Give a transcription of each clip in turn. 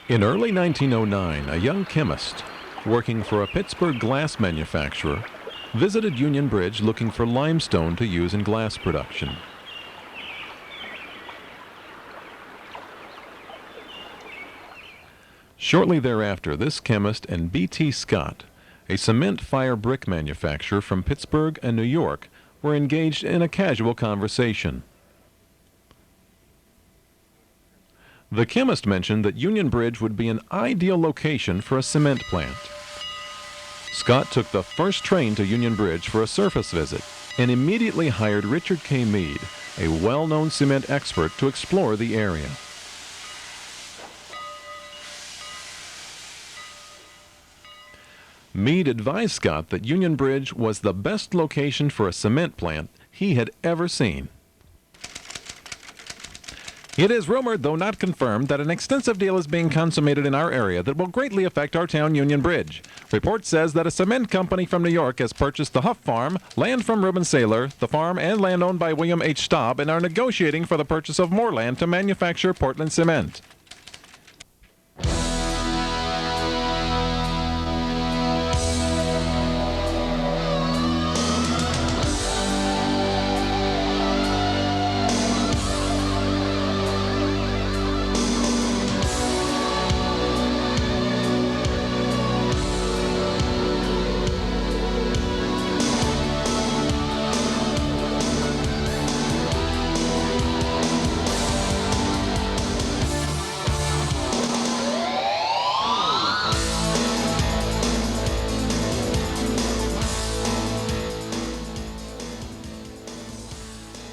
In early 1909, a young chemist working for a Pittsburgh glass manufacturer visited Union Bridge looking for limestone to use in glass production. Shortly thereafter, this chemist and B.T. Scott, a cement fire brick manufacturer from Pittsburgh and New York, were engaged in a casual conversation. The chemist mentioned that Union Bridge would be an ideal location for a cement plant. Scott took the first train to Union Bridge for a surface visit and immediately hired Richard K. Mead, a well-known cement expert, to explore the area. Mead advised Scott that Union Bridge was the best location for a cement plant he had ever seen. It is rumored, though not confirmed, that an extensive deal is being consummated in our area that will greatly affect our town, Union Bridge. Report says that a cement company from New York has purchased the Huff Farm, land from Reuben Saylor, the farm and land owned by William H. Staub, and are negotiating for the purchase of more land to manufacture Portland cement.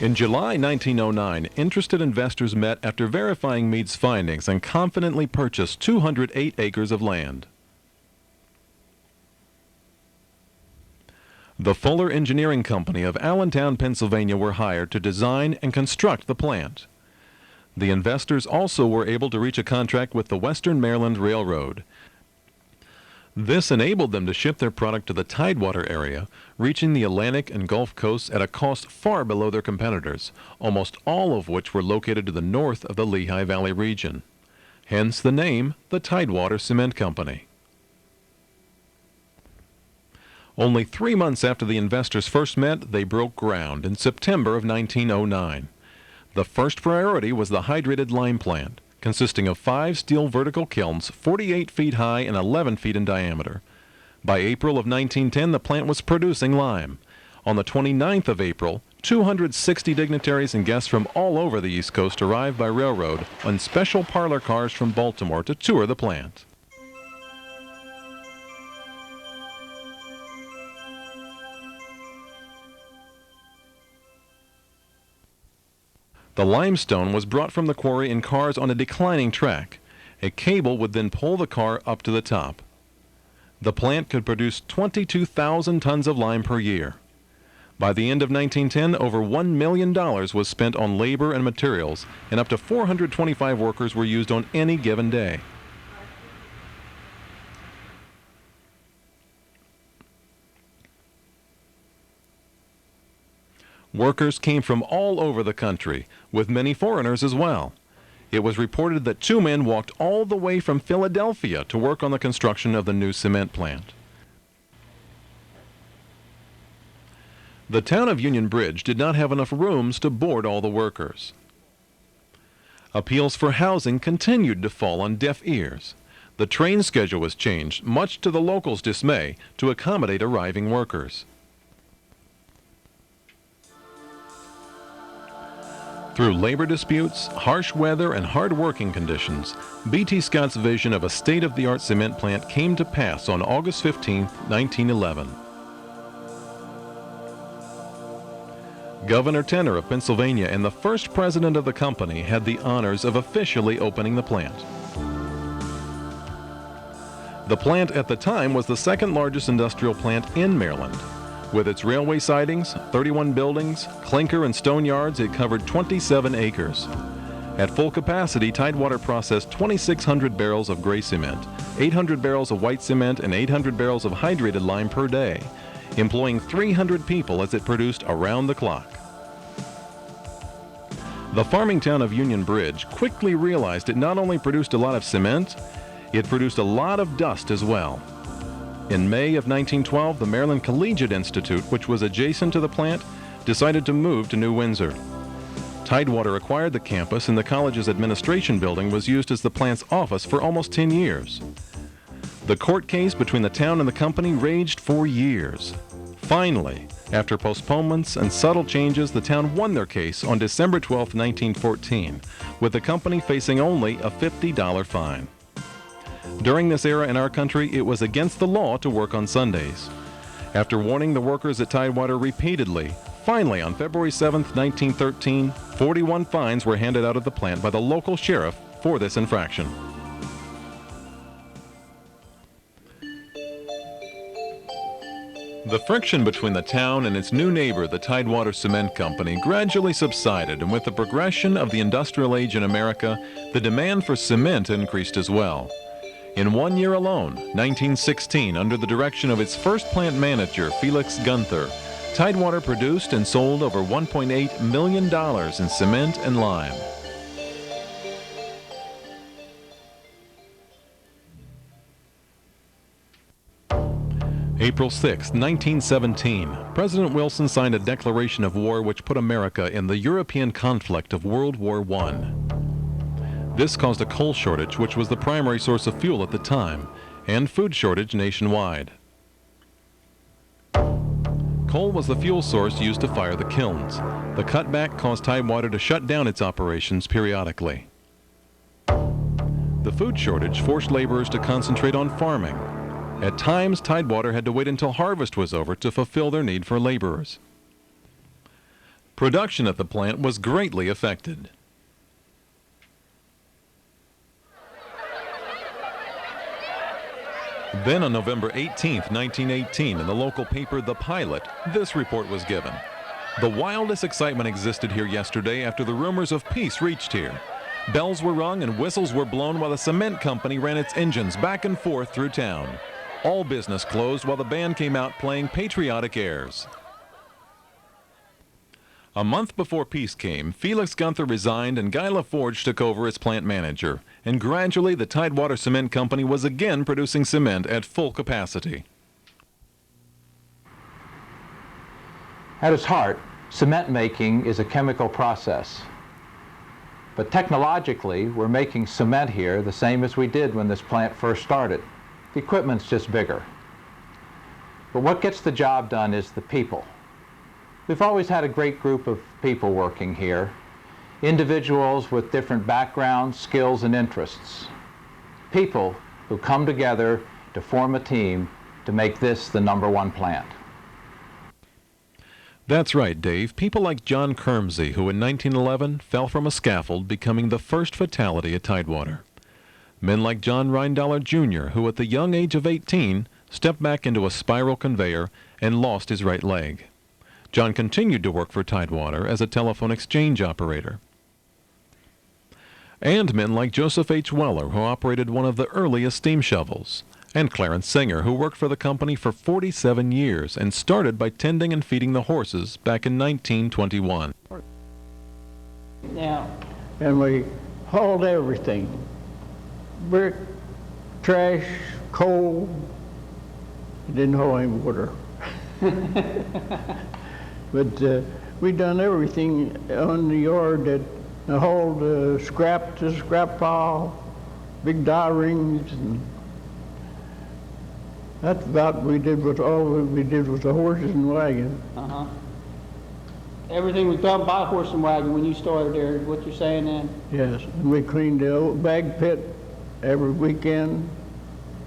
In July 1909, interested investors met after verifying Mead's findings and confidently purchased 208 acres of land. The Fuller Engineering Company of Allentown, Pennsylvania were hired to design and construct the plant. The investors also were able to reach a contract with the Western Maryland Railroad. This enabled them to ship their product to the Tidewater area, reaching the Atlantic and Gulf coasts at a cost far below their competitors, almost all of which were located to the north of the Lehigh Valley region. Hence the name, the Tidewater Cement Company. Only 3 months after the investors first met, they broke ground in September of 1909. The first priority was the hydrated lime plant, consisting of 5 steel vertical kilns 48 feet high and 11 feet in diameter. By April of 1910, the plant was producing lime. On the 29th of April, 260 dignitaries and guests from all over the East Coast arrived by railroad on special parlor cars from Baltimore to tour the plant. The limestone was brought from the quarry in cars on a declining track. A cable would then pull the car up to the top. The plant could produce 22,000 tons of lime per year. By the end of 1910, over $1 million was spent on labor and materials, and up to 425 workers were used on any given day. Workers came from all over the country, with many foreigners as well. It was reported that 2 men walked all the way from Philadelphia to work on the construction of the new cement plant. The town of Union Bridge did not have enough rooms to board all the workers. Appeals for housing continued to fall on deaf ears. The train schedule was changed, much to the locals' dismay, to accommodate arriving workers. Through labor disputes, harsh weather, and hard working conditions, B.T. Scott's vision of a state-of-the-art cement plant came to pass on August 15, 1911. Governor Tenner of Pennsylvania and the first president of the company had the honors of officially opening the plant. The plant at the time was the second largest industrial plant in Maryland. With its railway sidings, 31 buildings, clinker and stone yards, it covered 27 acres. At full capacity, Tidewater processed 2,600 barrels of gray cement, 800 barrels of white cement, and 800 barrels of hydrated lime per day, employing 300 people as it produced around the clock. The farming town of Union Bridge quickly realized it not only produced a lot of cement, It produced a lot of dust as well. In May of 1912, the Maryland Collegiate Institute, which was adjacent to the plant, decided to move to New Windsor. Tidewater acquired the campus, and the college's administration building was used as the plant's office for almost 10 years. The court case between the town and the company raged for years. Finally, after postponements and subtle changes, the town won their case on December 12, 1914, with the company facing only a $50 fine. During this era in our country, it was against the law to work on Sundays. After warning the workers at Tidewater repeatedly, finally on February 7, 1913, 41 fines were handed out at the plant by the local sheriff for this infraction. The friction between the town and its new neighbor, the Tidewater Cement Company, gradually subsided, and with the progression of the industrial age in America, the demand for cement increased as well. In 1 year alone, 1916, under the direction of its first plant manager, Felix Gunther, Tidewater produced and sold over $1.8 million in cement and lime. April 6, 1917, President Wilson signed a declaration of war which put America in the European conflict of World War I. This caused a coal shortage, which was the primary source of fuel at the time, and food shortage nationwide. Coal was the fuel source used to fire the kilns. The cutback caused Tidewater to shut down its operations periodically. The food shortage forced laborers to concentrate on farming. At times, Tidewater had to wait until harvest was over to fulfill their need for laborers. Production at the plant was greatly affected. Then on November 18, 1918, in the local paper The Pilot, this report was given. The wildest excitement existed here yesterday after the rumors of peace reached here. Bells were rung and whistles were blown while the cement company ran its engines back and forth through town. All business closed while the band came out playing patriotic airs. A month before peace came, Felix Gunther resigned and Guy LaForge took over as plant manager, and gradually the Tidewater Cement Company was again producing cement at full capacity. At its heart, cement making is a chemical process. But technologically, we're making cement here the same as we did when this plant first started. The equipment's just bigger. But what gets the job done is the people. We've always had a great group of people working here, individuals with different backgrounds, skills, and interests. People who come together to form a team to make this the #1 plant. That's right, Dave. People like John Kermsey, who in 1911 fell from a scaffold, becoming the first fatality at Tidewater. Men like John Rindollar Jr., who at the young age of 18 stepped back into a spiral conveyor and lost his right leg. John continued to work for Tidewater as a telephone exchange operator. And men like Joseph H. Weller, who operated one of the earliest steam shovels, and Clarence Singer, who worked for the company for 47 years and started by tending and feeding the horses back in 1921. Now, and we hauled everything. Brick, trash, coal. Didn't haul any water. But we done everything on the yard that hauled scrap to scrap pile, big die rings, and that's about what we did with all we did with the horses and wagon. Uh-huh. Everything was done by horse and wagon when you started there, what you're saying then? Yes, and we cleaned the old bag pit every weekend.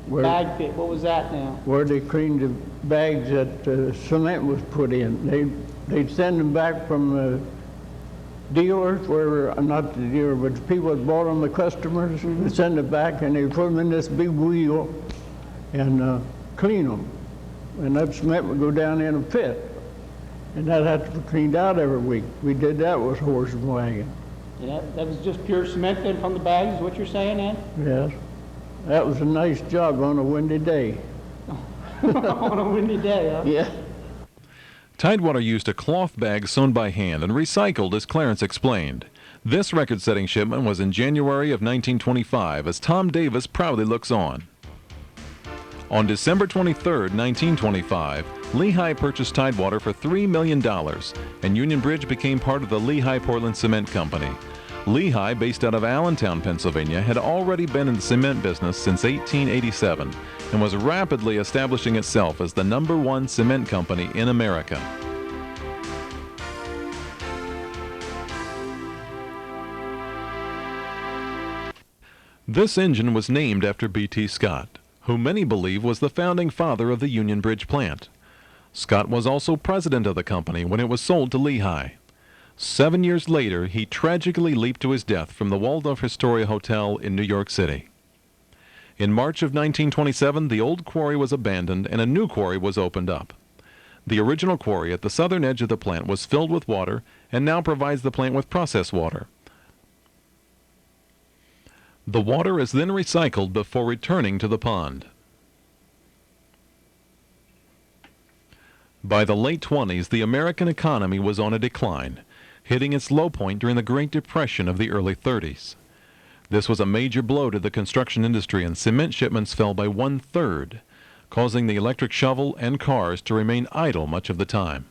Bag pit, what was that now? Where they cleaned the bags that cement was put in. They'd send them back from dealers, not the dealer, but the people that bought them, the customers, would send it back and they'd put them in this big wheel and clean them. And that cement would go down in a pit. And that had to be cleaned out every week. We did that with horse and wagon. Yeah, that was just pure cement then from the bags, is what you're saying then? Yes. That was a nice job on a windy day. On a windy day, huh? Yeah. Tidewater used a cloth bag sewn by hand and recycled, as Clarence explained. This record-setting shipment was in January of 1925 as Tom Davis proudly looks on. On December 23, 1925, Lehigh purchased Tidewater for $3 million, and Union Bridge became part of the Lehigh-Portland Cement Company. Lehigh, based out of Allentown, Pennsylvania, had already been in the cement business since 1887 and was rapidly establishing itself as the #1 cement company in America. This engine was named after B.T. Scott, who many believe was the founding father of the Union Bridge plant. Scott was also president of the company when it was sold to Lehigh. 7 years later, he tragically leaped to his death from the Waldorf Astoria Hotel in New York City. In March of 1927, the old quarry was abandoned and a new quarry was opened up. The original quarry at the southern edge of the plant was filled with water and now provides the plant with processed water. The water is then recycled before returning to the pond. By the late 20s, the American economy was on a decline, hitting its low point during the Great Depression of the early 30s. This was a major blow to the construction industry, and cement shipments fell by 1/3, causing the electric shovel and cars to remain idle much of the time.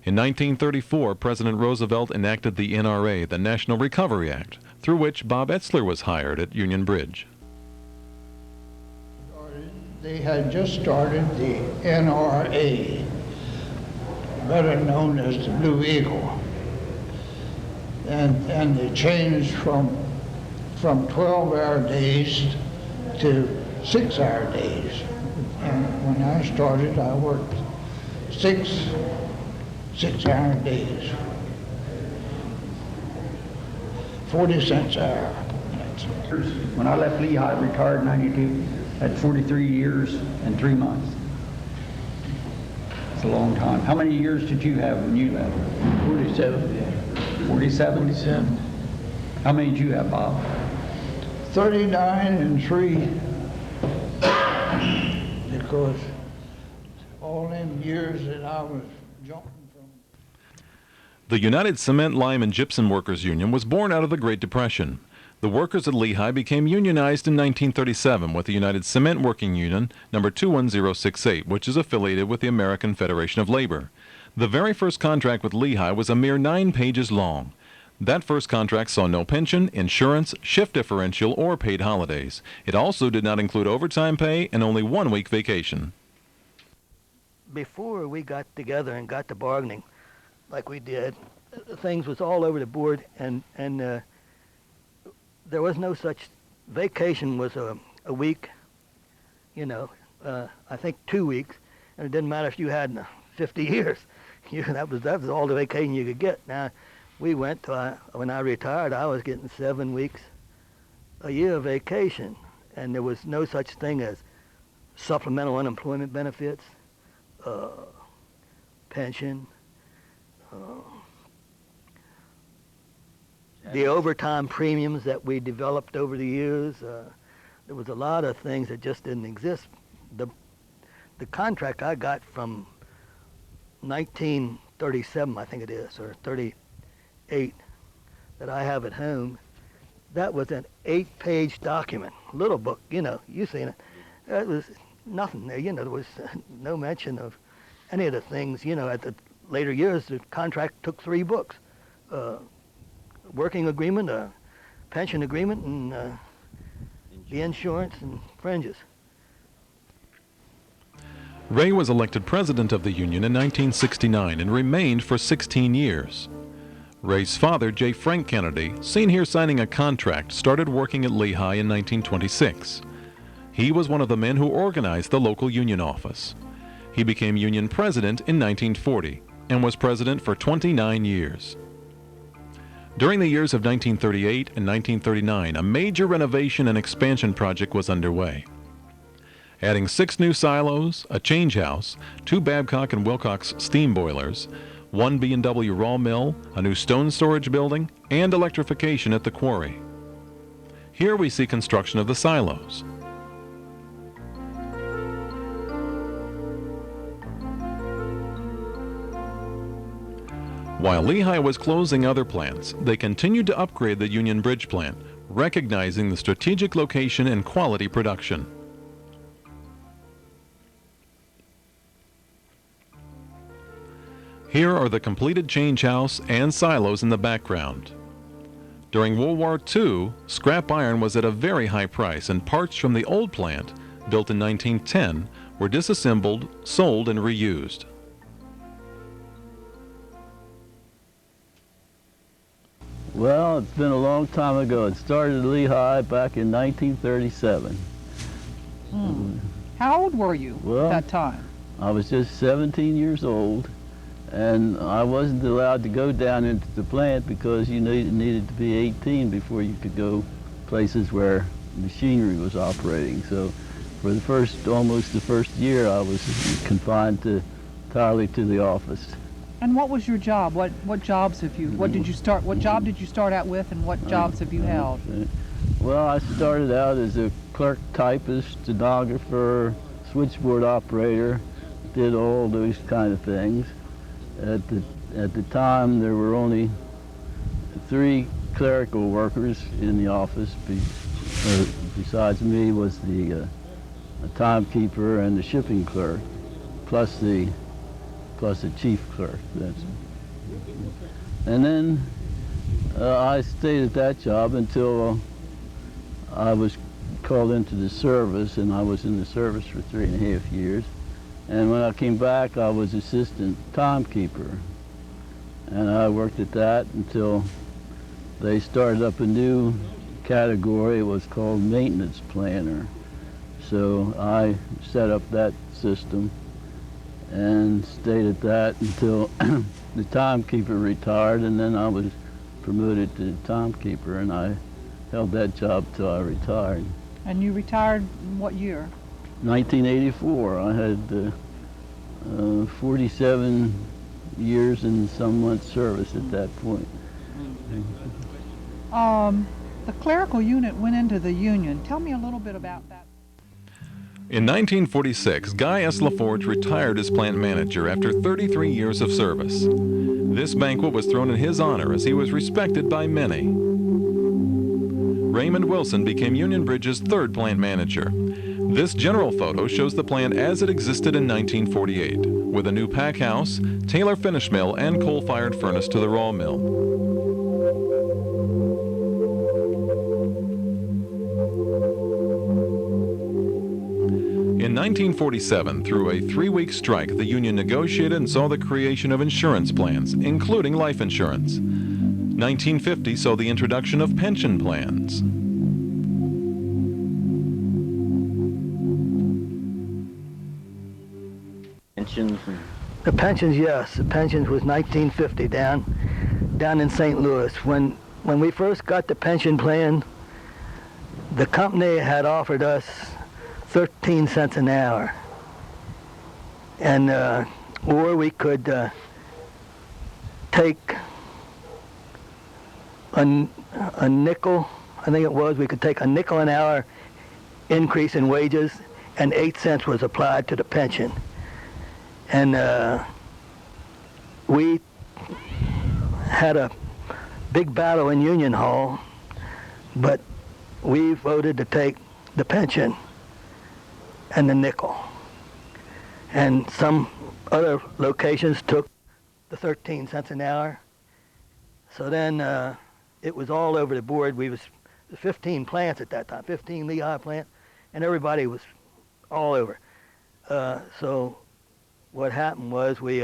In 1934, President Roosevelt enacted the NRA, the National Recovery Act, through which Bob Etzler was hired at Union Bridge. They had just started the NRA, better known as the Blue Eagle. And they changed from 12-hour days to 6-hour days. And when I started, I worked 6-hour days, 40 cents an hour. When I left Lehigh, I retired in '92, at 43 years and 3 months. It's a long time. How many years did you have when you left? 47. 47? 47. How many did you have, Bob? 39 and 3, because all them years that I was jumping from. The United Cement, Lime, and Gypsum Workers Union was born out of the Great Depression. The workers at Lehigh became unionized in 1937 with the United Cement Working Union, number 21068, which is affiliated with the American Federation of Labor. The very first contract with Lehigh was a mere 9 pages long. That first contract saw no pension, insurance, shift differential, or paid holidays. It also did not include overtime pay and only 1 week vacation. Before we got together and got to bargaining like we did, things was all over the board, and there was no such, vacation was a week, I think 2 weeks, and it didn't matter if you had 50 years. That was all the vacation you could get. Now, we went to, when I retired, I was getting 7 weeks a year of vacation, and there was no such thing as supplemental unemployment benefits, pension, the overtime premiums that we developed over the years. There was a lot of things that just didn't exist. The contract I got from 1937, I think it is, or 38, that I have at home, that was an 8-page document, little book, you've seen it. It was nothing there, there was no mention of any of the things, at the later years, the contract took 3 books. Working agreement, a pension agreement, and the insurance and fringes. Ray was elected president of the union in 1969 and remained for 16 years. Ray's father, J. Frank Kennedy, seen here signing a contract, started working at Lehigh in 1926. He was one of the men who organized the local union office. He became union president in 1940 and was president for 29 years. During the years of 1938 and 1939, a major renovation and expansion project was underway. Adding 6 new silos, a change house, 2 Babcock and Wilcox steam boilers, 1 B&W raw mill, a new stone storage building, and electrification at the quarry. Here we see construction of the silos. While Lehigh was closing other plants, they continued to upgrade the Union Bridge plant, recognizing the strategic location and quality production. Here are the completed change house and silos in the background. During World War II, scrap iron was at a very high price, and parts from the old plant, built in 1910, were disassembled, sold, and reused. Well, it's been a long time ago. It started in Lehigh back in 1937. How old were you Well, at that time? I was just 17 years old, and I wasn't allowed to go down into the plant because you needed to be 18 before you could go places where machinery was operating. So for almost the first year, I was confined entirely to the office. And what was your job? What jobs have you? What job did you start out with, and what jobs have you held? Well, I started out as a clerk typist, stenographer, switchboard operator, did all those kind of things. At the time, there were only 3 clerical workers in the office. Besides me was the timekeeper and the shipping clerk, plus the chief clerk. And then I stayed at that job until I was called into the service, and I was in the service for 3.5 years. And when I came back, I was assistant timekeeper. And I worked at that until they started up a new category. It was called maintenance planner. So I set up that system and stayed at that until the timekeeper retired, and then I was promoted to timekeeper, and I held that job till I retired. And you retired in what year? 1984. I had 47 years and some months service at that point. The clerical unit went into the Union. Tell me a little bit about that. In 1946, Guy S. LaForge retired as plant manager after 33 years of service. This banquet was thrown in his honor as he was respected by many. Raymond Wilson became Union Bridge's 3rd plant manager. This general photo shows the plant as it existed in 1948, with a new pack house, Taylor finish mill, and coal-fired furnace to the raw mill. In 1947, through a 3-week strike, the union negotiated and saw the creation of insurance plans, including life insurance. 1950 saw the introduction of pension plans. Pensions? The pensions, yes. The pensions was 1950 down in St. Louis. When we first got the pension plan, the company had offered us 13 cents an hour, and or we could take a nickel, I think it was, we could take a nickel an hour increase in wages, and 8 cents was applied to the pension. And we had a big battle in Union Hall, but we voted to take the pension and the nickel. And some other locations took the 13 cents an hour. So then it was all over the board. We was 15 plants at that time, 15 Lehigh plant, and everybody was all over. So what happened was we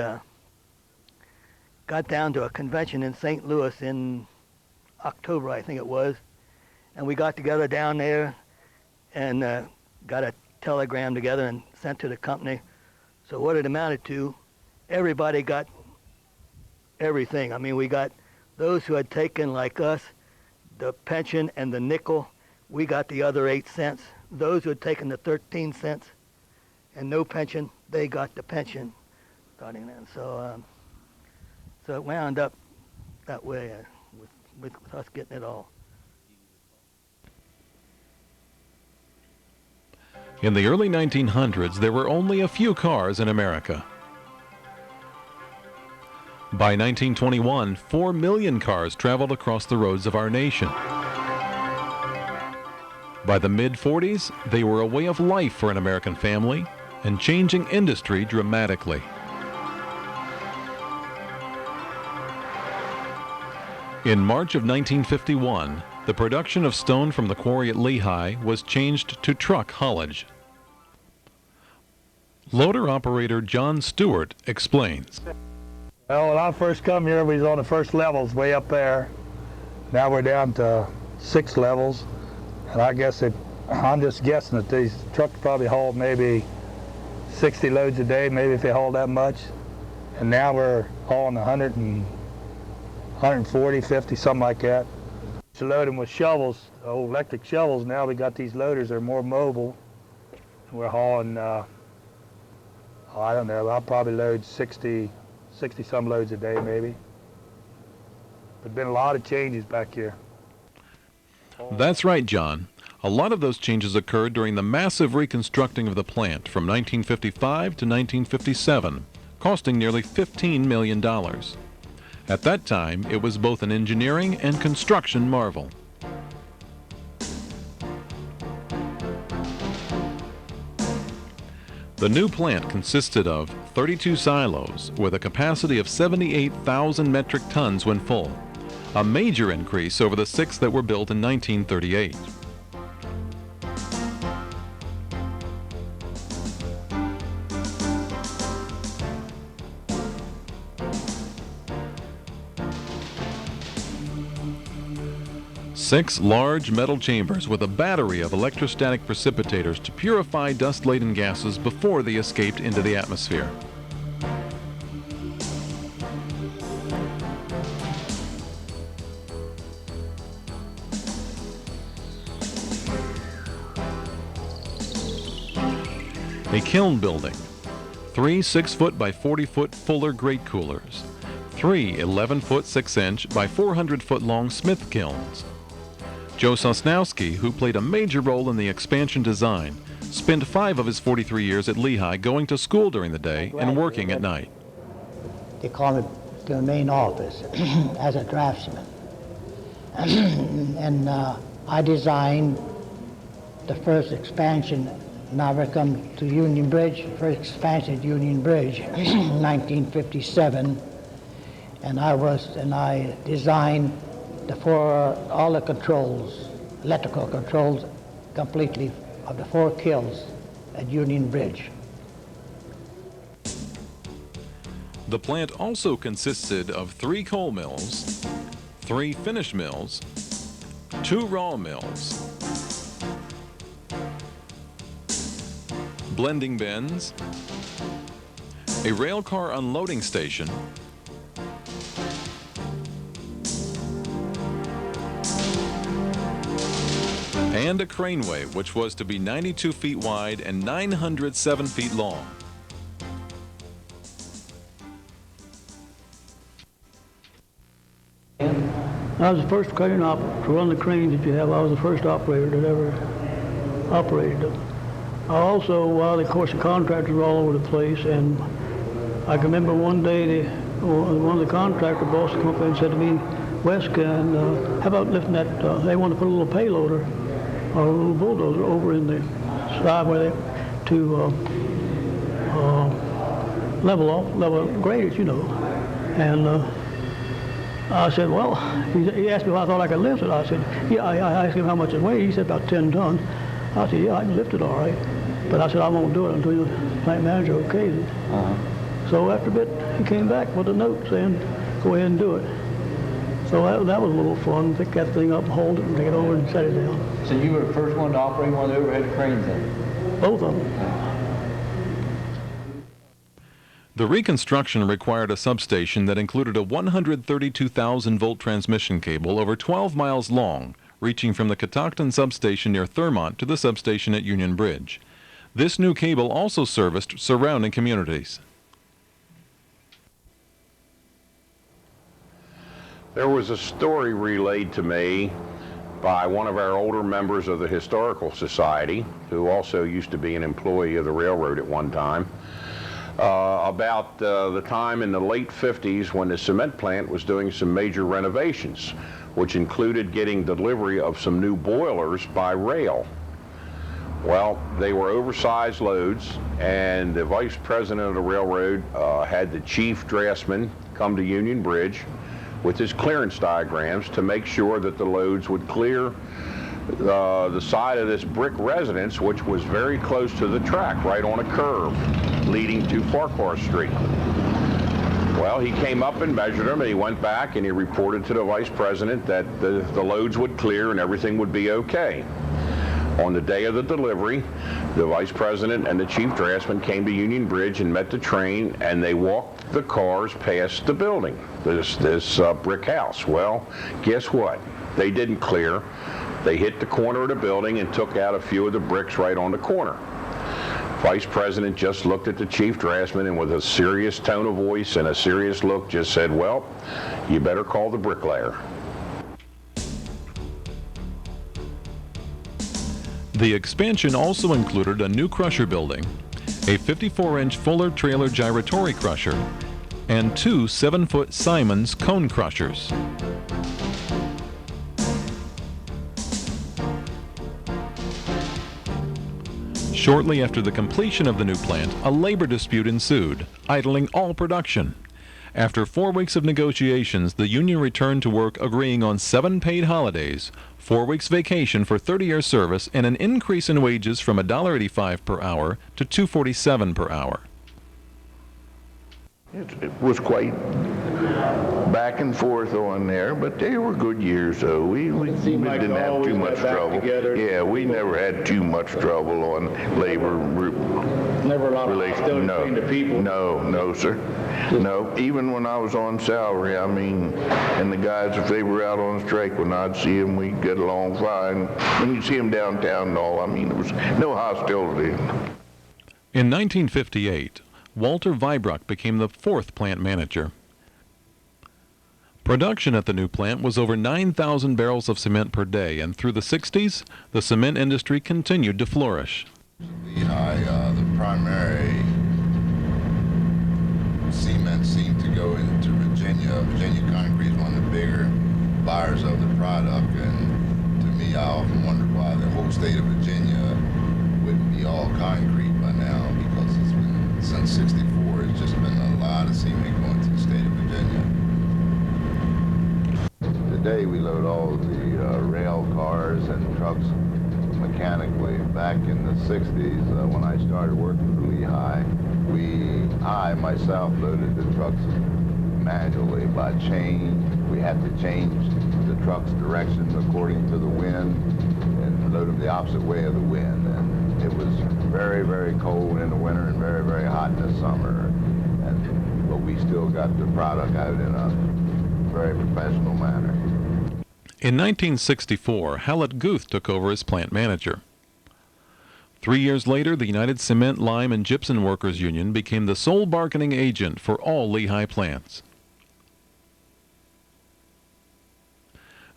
got down to a convention in St. Louis in October, I think it was, and we got together down there and got a telegram together and sent to the company. So what it amounted to, everybody got everything. I mean, we got those who had taken, like us, the pension and the nickel, we got the other 8 cents. Those who had taken the 13 cents and no pension, they got the pension starting then. So so it wound up that way with us getting it all. In the early 1900s, there were only a few cars in America. By 1921, 4 million cars traveled across the roads of our nation. By the mid-40s, they were a way of life for an American family and changing industry dramatically. In March of 1951, the production of stone from the quarry at Lehigh was changed to truck haulage. Loader operator John Stewart explains. Well, when I first come here, we was on the first levels way up there. Now we're down to 6 levels. And I guess I'm just guessing that these trucks probably haul maybe 60 loads a day, maybe if they haul that much. And now we're hauling 140, 50, something like that. To load them with shovels, old electric shovels. Now we got these loaders that are more mobile. We're hauling, I don't know, I'll probably load 60 some loads a day maybe. There's been a lot of changes back here. That's right, John. A lot of those changes occurred during the massive reconstructing of the plant from 1955 to 1957, costing nearly $15 million. At that time, it was both an engineering and construction marvel. The new plant consisted of 32 silos with a capacity of 78,000 metric tons when full, a major increase over the 6 that were built in 1938. Six large metal chambers with a battery of electrostatic precipitators to purify dust-laden gases before they escaped into the atmosphere. A kiln building, 3 6-foot by 40-foot Fuller grate coolers, 3 11-foot 6-inch by 400-foot long Smith kilns. Joe Sosnowski, who played a major role in the expansion design, spent 5 of his 43 years at Lehigh going to school during the day and working at night. They call it the main office as a draftsman. And I designed the first expansion. Now we come to Union Bridge, first expansion at Union Bridge, 1957. And I designed all the controls, electrical controls, completely of the 4 kilns at Union Bridge. The plant also consisted of 3 coal mills, 3 finish mills, 2 raw mills, blending bins, a rail car unloading station, and a craneway, which was to be 92 feet wide and 907 feet long. I was the first crane operator to run the cranes that you have. I was the first operator that ever operated them. I also, of course, the contractors were all over the place, and I can remember one day one of the contractor bosses came up and said to me, "Wes, how about lifting that?" They wanted to put a little payloader or a little bulldozer over in the side where to level grade it, you know. And I said, well, he asked me if I thought I could lift it. I said, yeah. I asked him how much it weighed. He said about 10 tons. I said, yeah, I can lift it all right. But I said, I won't do it until the plant manager okays it. So after a bit, he came back with a note saying, go ahead and do it. So that was a little fun. Pick that thing up, hold it, and take it over and set it down. So you were the first one to operate one of the overhead cranes then? Both of them. The reconstruction required a substation that included a 132,000-volt transmission cable over 12 miles long, reaching from the Catoctin substation near Thurmont to the substation at Union Bridge. This new cable also serviced surrounding communities. There was a story relayed to me by one of our older members of the Historical Society, who also used to be an employee of the railroad at one time, about the time in the late 50s when the cement plant was doing some major renovations, which included getting delivery of some new boilers by rail. Well, they were oversized loads, and the vice president of the railroad had the chief draftsman come to Union Bridge with his clearance diagrams to make sure that the loads would clear the side of this brick residence, which was very close to the track, right on a curve leading to Farquhar Street. Well, he came up and measured them, and he went back and he reported to the vice president that the loads would clear and everything would be okay. On the day of the delivery, the vice president and the chief draftsman came to Union Bridge and met the train, and they walked the cars past the building, this brick house. Well, guess what? They didn't clear. They hit the corner of the building and took out a few of the bricks right on the corner. Vice president just looked at the chief draftsman and with a serious tone of voice and a serious look just said, well, you better call the bricklayer. The expansion also included a new crusher building, a 54-inch Fuller trailer gyratory crusher, and 2 7-foot Simons cone crushers. Shortly after the completion of the new plant, a labor dispute ensued, idling all production. After 4 weeks of negotiations, the union returned to work agreeing on 7 paid holidays, 4 weeks vacation for 30-year service, and an increase in wages from $1.85 per hour to $2.47 per hour. It was quite back and forth on there, but they were good years, though. We didn't have too much trouble. Yeah, we never had too much trouble on labor Never a lot of hostility between the people? No, sir. No, even when I was on salary, I mean, and the guys, if they were out on strike, when I'd see them, we'd get along fine. When you see them downtown and all, I mean, there was no hostility. In 1958, Walter Weibruck became the 4th plant manager. Production at the new plant was over 9,000 barrels of cement per day, and through the 60s, the cement industry continued to flourish. Lehigh, the primary cement seemed to go into Virginia. Virginia Concrete is one of the bigger buyers of the product, and to me, I often wondered why the whole state of Virginia wouldn't be all concrete by now, because it's been since '64, it's just been a lot of cement going to the state of Virginia. Today we load all the rail cars and trucks mechanically. Back in the 60s, when I started working for Lehigh, I myself loaded the trucks manually by chain. We had to change the truck's direction according to the wind and load them the opposite way of the wind. And it was very, very cold in the winter and very, very hot in the summer. But we still got the product out in a very professional manner. In 1964, Hallett Guth took over as plant manager. 3 years later, the United Cement, Lime, and Gypsum Workers Union became the sole bargaining agent for all Lehigh plants.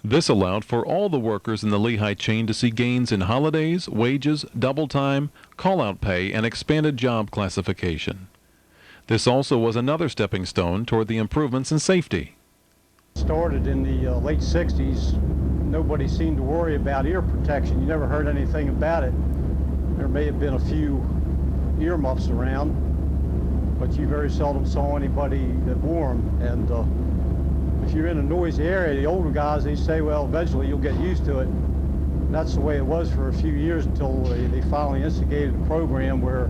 This allowed for all the workers in the Lehigh chain to see gains in holidays, wages, double time, call-out pay, and expanded job classification. This also was another stepping stone toward the improvements in safety. Started in the late 60s, nobody seemed to worry about ear protection. You never heard anything about it. There may have been a few earmuffs around, but you very seldom saw anybody that wore them. And if you're in a noisy area, the older guys, they say, well, eventually you'll get used to it. And that's the way it was for a few years until they finally instigated a program where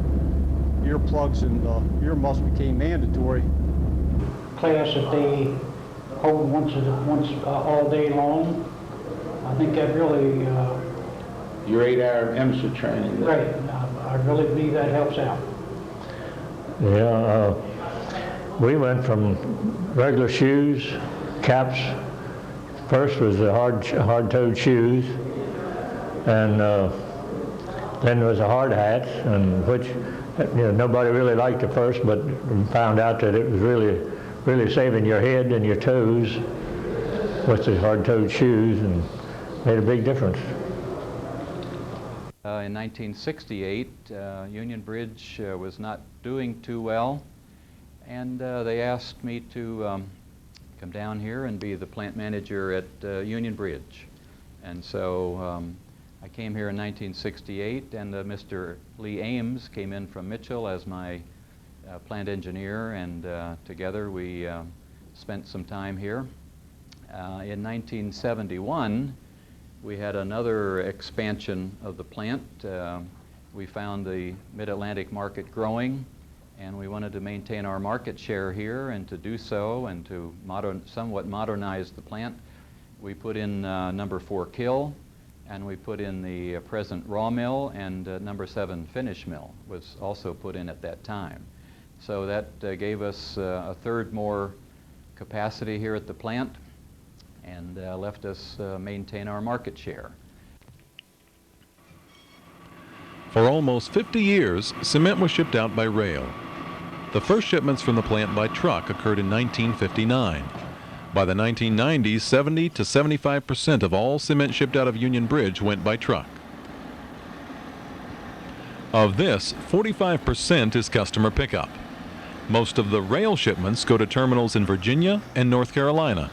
earplugs and earmuffs became mandatory. Class that they hold once all day long. I think that really... Your 8-hour MSA training. Right. I really believe that helps out. Yeah, we went from regular shoes, caps. First was the hard-toed shoes, and then there was the hard hats, and which nobody really liked at first, but found out that it was really saving your head and your toes with the hard-toed shoes, and made a big difference. In 1968, Union Bridge was not doing too well, and they asked me to come down here and be the plant manager at Union Bridge. And so I came here in 1968, and Mr. Lee Ames came in from Mitchell as my plant engineer, and together we spent some time here. In 1971, we had another expansion of the plant. We found the Mid-Atlantic market growing, and we wanted to maintain our market share here, and to do so and to somewhat modernize the plant, we put in number 4 kill, and we put in the present raw mill, and number 7 finish mill was also put in at that time. So that gave us a third more capacity here at the plant, and left us maintain our market share. For almost 50 years, cement was shipped out by rail. The first shipments from the plant by truck occurred in 1959. By the 1990s, 70 to 75% of all cement shipped out of Union Bridge went by truck. Of this, 45% is customer pickup. Most of the rail shipments go to terminals in Virginia and North Carolina.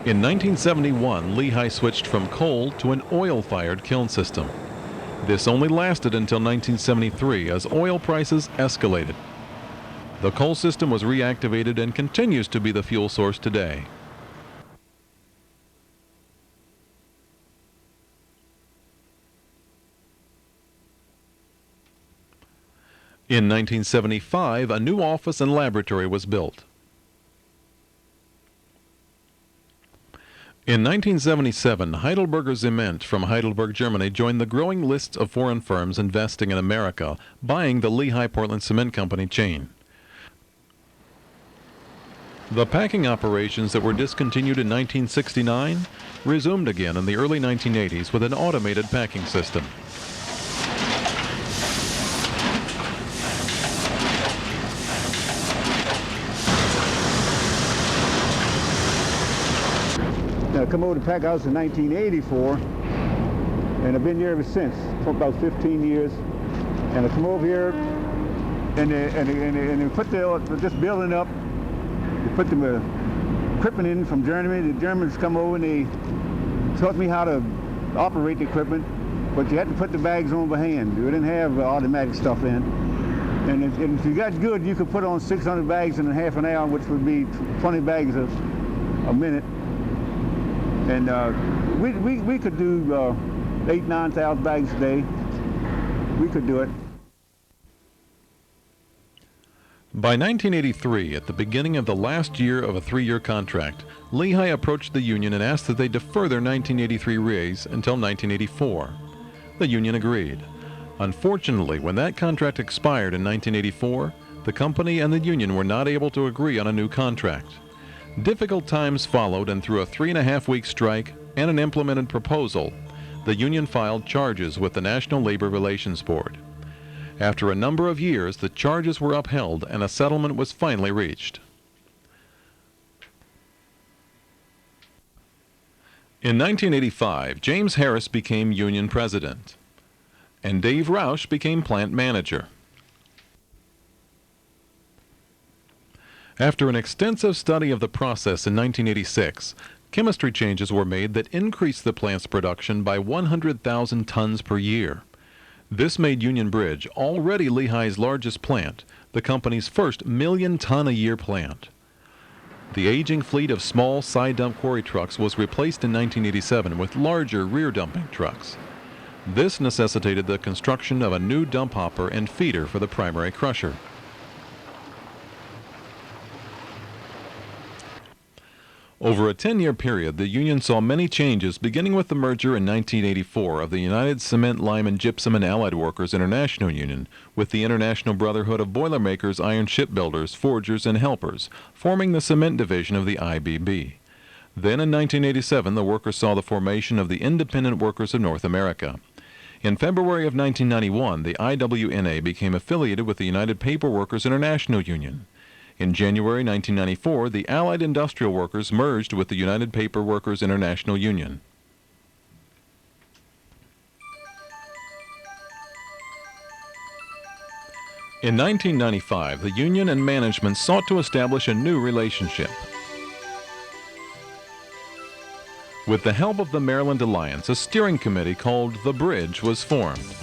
In 1971, Lehigh switched from coal to an oil-fired kiln system. This only lasted until 1973 as oil prices escalated. The coal system was reactivated and continues to be the fuel source today. In 1975, a new office and laboratory was built. In 1977, Heidelberger Cement from Heidelberg, Germany joined the growing list of foreign firms investing in America, buying the Lehigh Portland Cement Company chain. The packing operations that were discontinued in 1969 resumed again in the early 1980s with an automated packing system. I come over to Pack House in 1984, and I've been here ever since, for about 15 years. And I come over here, and they put this building up. They put the equipment in from Germany. The Germans come over and they taught me how to operate the equipment, but you had to put the bags on by hand. We didn't have automatic stuff in. And if you got good, you could put on 600 bags in a half an hour, which would be 20 bags a minute. And we could do 8,000–9,000 bags a day. We could do it. By 1983, at the beginning of the last year of a 3-year contract, Lehigh approached the union and asked that they defer their 1983 raise until 1984. The union agreed. Unfortunately, when that contract expired in 1984, the company and the union were not able to agree on a new contract. Difficult times followed, and through a 3.5-week strike and an implemented proposal, the union filed charges with the National Labor Relations Board. After a number of years, the charges were upheld and a settlement was finally reached. In 1985, James Harris became union president, and Dave Roush became plant manager. After an extensive study of the process in 1986, chemistry changes were made that increased the plant's production by 100,000 tons per year. This made Union Bridge, already Lehigh's largest plant, the company's first million-ton-a-year plant. The aging fleet of small side-dump quarry trucks was replaced in 1987 with larger rear-dumping trucks. This necessitated the construction of a new dump hopper and feeder for the primary crusher. Over a 10-year period, the union saw many changes, beginning with the merger in 1984 of the United Cement, Lime and Gypsum and Allied Workers International Union with the International Brotherhood of Boilermakers, Iron Shipbuilders, Forgers, and Helpers, forming the cement division of the IBB. Then in 1987, the workers saw the formation of the Independent Workers of North America. In February of 1991, the IWNA became affiliated with the United Paper Workers International Union. In January 1994, the Allied Industrial Workers merged with the United Paper Workers International Union. In 1995, the union and management sought to establish a new relationship. With the help of the Maryland Alliance, a steering committee called The Bridge was formed.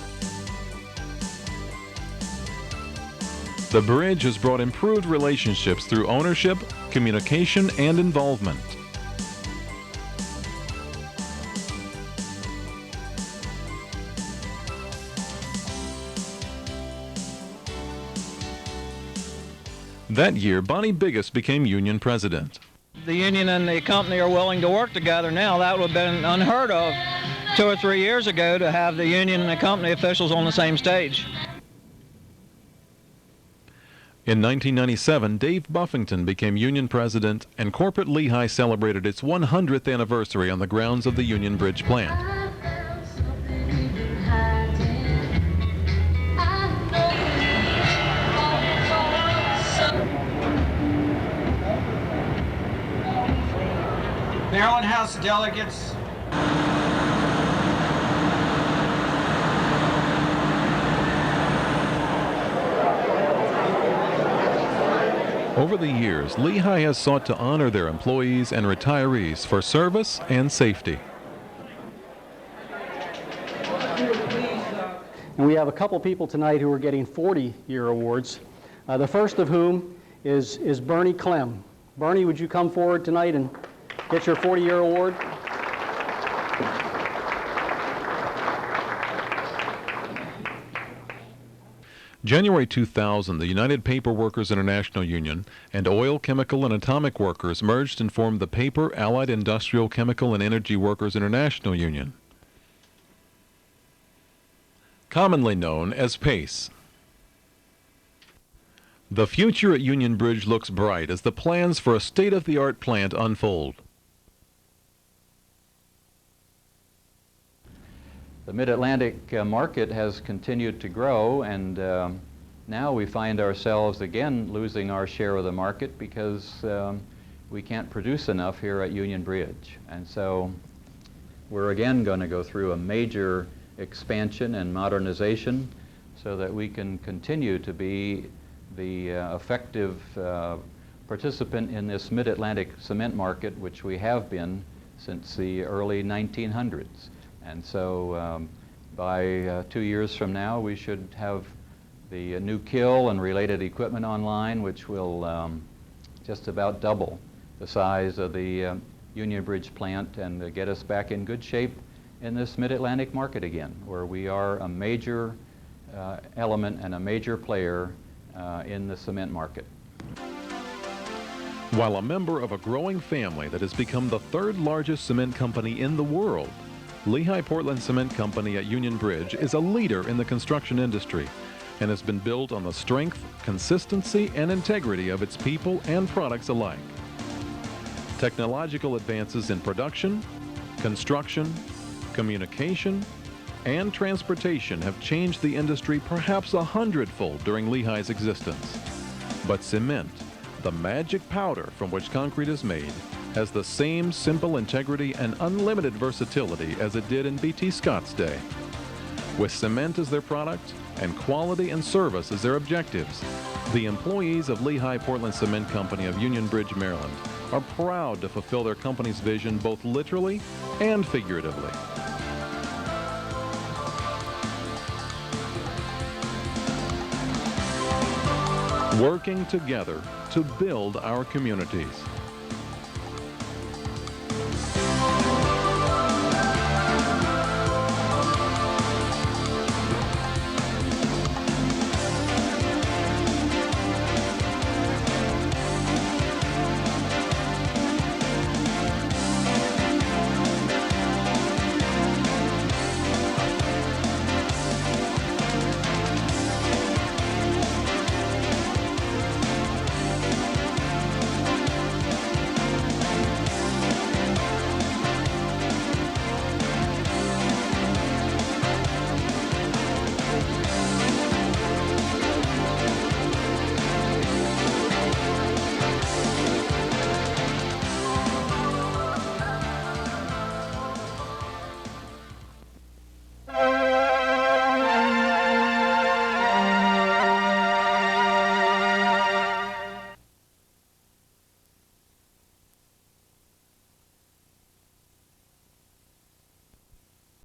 The Bridge has brought improved relationships through ownership, communication, and involvement. That year, Bonnie Biggest became union president. The union and the company are willing to work together now. That would have been unheard of 2 or 3 years ago, to have the union and the company officials on the same stage. In 1997, Dave Buffington became union president, and corporate Lehigh celebrated its 100th anniversary on the grounds of the Union Bridge plant. Maryland House of Delegates. Over the years, Lehigh has sought to honor their employees and retirees for service and safety. And we have a couple people tonight who are getting 40-year awards, the first of whom is Bernie Clem. Bernie, would you come forward tonight and get your 40-year award? January 2000, the United Paper Workers International Union and Oil, Chemical, and Atomic Workers merged and formed the Paper, Allied Industrial, Chemical, and Energy Workers International Union, commonly known as PACE. The future at Union Bridge looks bright as the plans for a state-of-the-art plant unfold. The Mid-Atlantic market has continued to grow, and now we find ourselves again losing our share of the market because we can't produce enough here at Union Bridge. And so we're again going to go through a major expansion and modernization so that we can continue to be the effective participant in this Mid-Atlantic cement market, which we have been since the early 1900s. And so by 2 years from now, we should have the new kiln and related equipment online, which will just about double the size of the Union Bridge plant and get us back in good shape in this Mid-Atlantic market again, where we are a major element and a major player in the cement market. While a member of a growing family that has become the third largest cement company in the world, Lehigh Portland Cement Company at Union Bridge is a leader in the construction industry and has been built on the strength, consistency, and integrity of its people and products alike. Technological advances in production, construction, communication, and transportation have changed the industry perhaps 100-fold during Lehigh's existence. But cement, the magic powder from which concrete is made, has the same simple integrity and unlimited versatility as it did in B.T. Scott's day. With cement as their product and quality and service as their objectives, the employees of Lehigh Portland Cement Company of Union Bridge, Maryland, are proud to fulfill their company's vision both literally and figuratively. Working together to build our communities.